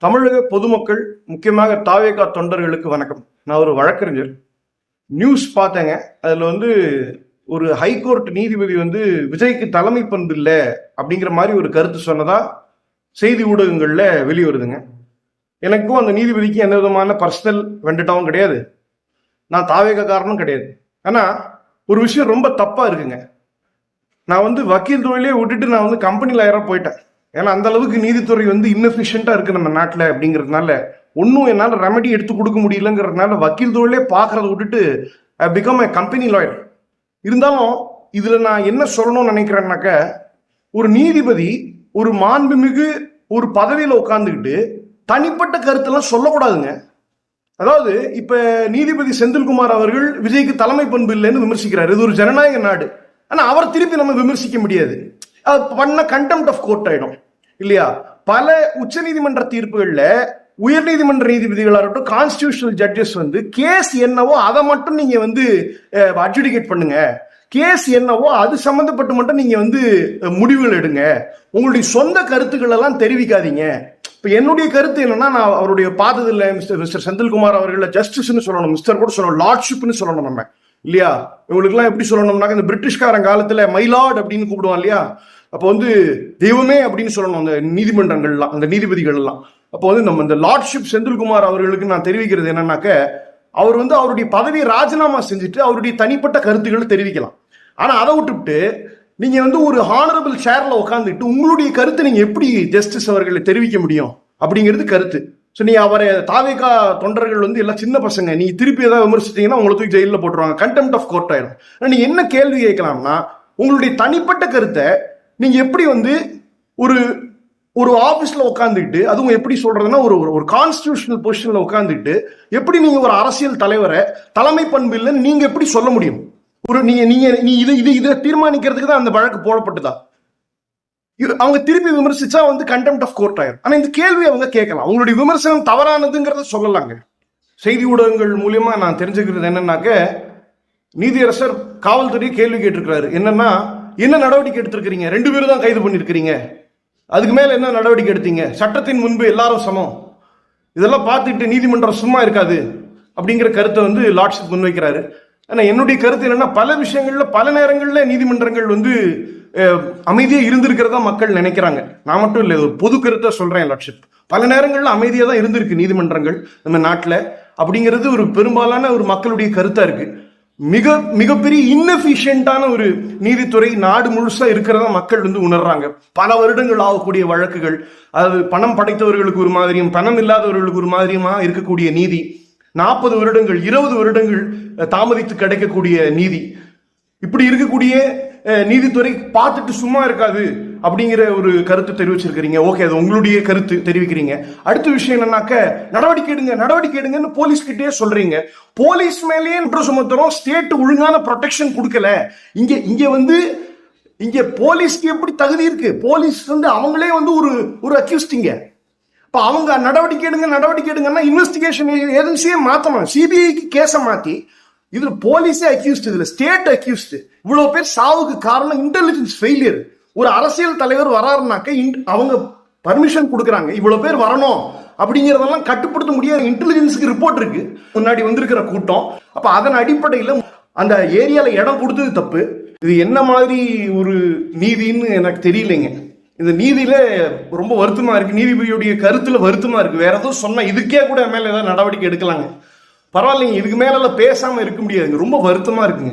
தமிழக பொதுமக்கள், முக்கியமாக தாவேகா தொண்டர்களுக்கு வணக்கம். நான் ஒரு வழக்கறிஞர். நியூஸ் பார்த்தேங்க. அதுல ஒரு ஹைகோர்ட் நீதிபதி விஜய்க்கு தலைமை பண்பு இல்லை அப்படிங்கிற மாதிரி ஒரு கருத்து சொன்னதா செய்தி ஊடகங்கள்ல வெளிவருதுங்க. எனக்கும் அந்த நீதிபதிக்கு எந்த விதமான பர்சனல் வெண்டட்டாவும் கிடையாது. நான் தாவேகா காரணம் கிடையாது. ஆனா ஒரு விஷயம் ரொம்ப தப்பா இருக்குங்க. நான் வக்கீல் தொழிலே விட்டுட்டு நான் கம்பெனி லாயரா போயிட்டேன். ஏன்னா அந்த அளவுக்கு நீதித்துறை இன்னெஃபிஷியண்டா இருக்கு நம்ம நாட்டில் அப்படிங்கிறதுனால ஒன்றும் என்னால் ரெமெடி எடுத்து கொடுக்க முடியலங்கிறதுனால வக்கீல் தொழிலே பார்க்கறத விட்டுட்டு பிகம் ஏ கம்பெனி லாயர். இருந்தாலும் இதுல நான் என்ன சொல்லணும்னு நினைக்கிறேன்னாக்க, ஒரு நீதிபதி ஒரு மாண்புமிகு ஒரு பதவியில உட்கார்ந்துக்கிட்டு தனிப்பட்ட கருத்தெல்லாம் சொல்லக்கூடாதுங்க. அதாவது இப்ப நீதிபதி செந்தில்குமார் அவர்கள் விஜய்க்கு தலைமை பண்பு இல்லைன்னு விமர்சிக்கிறார். இது ஒரு ஜனநாயக நாடு. ஆனா அவர் திருப்பி நம்ம விமர்சிக்க முடியாது. பண்ண கண்டெம்ட் ஆஃப் கோர்ட் ஆயிடும் இல்லையா? பல உச்ச நீதிமன்ற தீர்ப்புகள்ல உயர் நீதிமன்ற நீதிபதிகளா இருக்கட்டும், கான்ஸ்டிடியூஷனல் ஜட்ஜஸ் கேஸ் என்னவோ அதை மட்டும் நீங்க அட்ஜுடிகேட் பண்ணுங்க. கேஸ் என்னவோ அது சம்பந்தப்பட்டு மட்டும் நீங்க முடிவுகள் எடுங்க. உங்களுடைய சொந்த கருத்துக்கள் எல்லாம் தெரிவிக்காதீங்க. இப்ப என்னுடைய கருத்து என்னன்னா, நான் அவருடைய பார்த்தது இல்லை மிஸ்டர் செந்தில்குமார் அவர்களை ஜஸ்டிஸ்ன்னு சொல்லணும், மிஸ்டர் கூட சொல்லணும், லார்ட்ஷிப்னு சொல்லணும் நம்ம இல்லையா? இவங்களுக்கு எல்லாம் எப்படி சொல்லணும்னாக்க, இந்த பிரிட்டிஷ்காரன் காலத்துல மைலார்ட் அப்படின்னு கூப்பிடுவான் இல்லையா? அப்போ தெய்வமே அப்படின்னு சொல்லணும் அந்த நீதிமன்றங்கள்லாம், அந்த நீதிபதிகள் எல்லாம். அப்போ நம்ம இந்த லார்ட்ஷிப் செந்தில்குமார் அவர்களுக்கு நான் தெரிவிக்கிறது என்னன்னாக்க, அவர் அவருடைய பதவியை ராஜினாமா செஞ்சுட்டு அவருடைய தனிப்பட்ட கருத்துக்களை தெரிவிக்கலாம். ஆனா அதை விட்டுவிட்டு நீங்க ஒரு ஹானரபிள் சேர்ல உட்காந்துட்டு உங்களுடைய கருத்தை நீங்க எப்படி ஜஸ்டிஸ் அவர்களை தெரிவிக்க முடியும் அப்படிங்கிறது கருத்து. ஸோ நீ அவரை தாவேகா தொண்டர்கள் எல்லாம் சின்ன பசங்க, நீ திருப்பி ஏதாவது விமர்சித்தீங்கன்னா உங்களை தூக்கி ஜெயிலில் போட்டுருவாங்க, கண்டெம்ட் ஆஃப் கோர்ட் ஆயிடும். நீங்க என்ன கேள்வி கேட்கலாம்னா, உங்களுடைய தனிப்பட்ட கருத்தை நீங்க எப்படி ஒரு ஒரு ஆபீஸ்ல உட்காந்துட்டு, அதுவும் எப்படி சொல்றதுன்னா ஒரு கான்ஸ்டிடியூஷனல் பொசிஷன்ல உட்காந்துட்டு எப்படி நீங்க ஒரு அரசியல் தலைவரை தலைமை பண்பு இல்லைன்னு நீங்க எப்படி சொல்ல முடியும்? நீ இதை தீர்மானிக்கிறதுக்கு தான் அந்த வழக்கு போடப்பட்டுதா? அவங்க திருப்பி விமர்சிச்சா கண்டெம்ட் ஆஃப் கோர்ட் ஆயிரும். ஆனா இந்த கேள்வி அவங்க கேட்கலாம். உங்களுடைய விமர்சனம் தவறானதுங்கிறத சொல்லலாங்க. செய்தி ஊடகங்கள் மூலியமா நான் தெரிஞ்சுக்கிறது என்னன்னாக்க, நீதியரசர் காவல்துறை கேள்வி கேட்டிருக்கிறாரு. என்னன்னா, என்ன நடவடிக்கை எடுத்திருக்கிறீங்க? 2 பேரும் தான் கைது பண்ணிருக்கிறீங்க, அதுக்கு மேல என்ன நடவடிக்கை எடுத்தீங்க? சட்டத்தின் முன்பு எல்லாரும் சமம், இதெல்லாம் பார்த்துட்டு நீதிமன்றம் சும்மா இருக்காது அப்படிங்கிற கருத்தை லார்ட்ஷிப் முன்வைக்கிறாரு. ஆனா என்னுடைய கருத்து என்னன்னா, பல விஷயங்கள்ல பல நேரங்கள்ல நீதிமன்றங்கள் அமைதியா இருந்திருக்கிறதா மக்கள் நினைக்கிறாங்க. நான் மட்டும் இல்லை, ஒரு பொது கருத்தை சொல்றேன். லார்ட்ஷிப் பல நேரங்கள்ல அமைதியா தான் இருந்திருக்கு நீதிமன்றங்கள் நம்ம நாட்டில் அப்படிங்கிறது ஒரு பெரும்பாலான ஒரு மக்களுடைய கருத்தா இருக்கு. மிகப்பெரிய இன்னெஃபிஷியன்டான ஒரு நீதித்துறை நாடு முழுசா இருக்கிறதா மக்கள் உணர்றாங்க. பல வருடங்கள் ஆகக்கூடிய வழக்குகள், அதாவது பணம் படைத்தவர்களுக்கு ஒரு மாதிரியும் பணம் இல்லாதவர்களுக்கு ஒரு மாதிரியுமா இருக்கக்கூடிய நீதி, 40 வருடங்கள் 20 வருடங்கள் தாமதித்து கிடைக்கக்கூடிய நீதி, இப்படி இருக்கக்கூடிய நீதித்துறை பார்த்துட்டு சும்மா இருக்காது அப்படிங்கிற ஒரு கருத்து தெரிவிச்சிருக்கிறீங்க. ஓகே, அது உங்களுடைய கருத்து தெரிவிக்கிறீங்க. அடுத்த விஷயம் என்னன்னாக்க, நடவடிக்கை எடுங்கன்னு போலீஸ் கிட்டே சொல்றீங்க. போலீஸ் மேலேயே குற்றம் சுமத்துறோம், ஸ்டேட் ஒழுங்கான ப்ரொடெக்ஷன் கொடுக்கல. இங்க போலீஸ்க்கு எப்படி தகுதி இருக்கு? போலீஸ் அவங்களே ஒரு அக்யூஸ்டிங்க. இப்ப அவங்க நடவடிக்கை எடுங்கன்னா இன்வெஸ்டிகேஷன் ஏஜென்சியே மாத்தணும், சிபிஐக்கு கேஸை மாத்தி இதுல போலீஸே அக்யூஸ்ட், இதுல ஸ்டேட் அக்யூஸ்ட். இவ்வளவு பேர் சாவுக்கு காரணம் இன்டெலிஜென்ஸ் ஃபெயிலியர். ஒரு அரசியல் தலைவர் வராருனாக்க அவங்க பர்மிஷன் கொடுக்குறாங்க, இவ்வளவு பேர் வரணும் அப்படிங்கறதெல்லாம் கட்டுப்படுத்த முடியாது. இன்டெலிஜென்ஸுக்கு ரிப்போர்ட் இருக்கு, முன்னாடி வந்திருக்கிற கூட்டம். அப்ப அதன் அடிப்படையில் அந்த ஏரியால இடம் கொடுத்தது தப்பு. இது என்ன மாதிரி ஒரு நீதின்னு எனக்கு தெரியலைங்க. இந்த நீதியில ரொம்ப வருத்தமா இருக்கு, நீதிபதியுடைய கருத்துல வருத்தமா இருக்கு. வேற எதுவும் சொன்னா இதுக்கே கூட மேல ஏதாவது நடவடிக்கை எடுக்கலாங்க, பரவாயில்லைங்க. இதுக்கு மேல பேசாம இருக்க முடியாதுங்க. ரொம்ப வருத்தமா இருக்குங்க.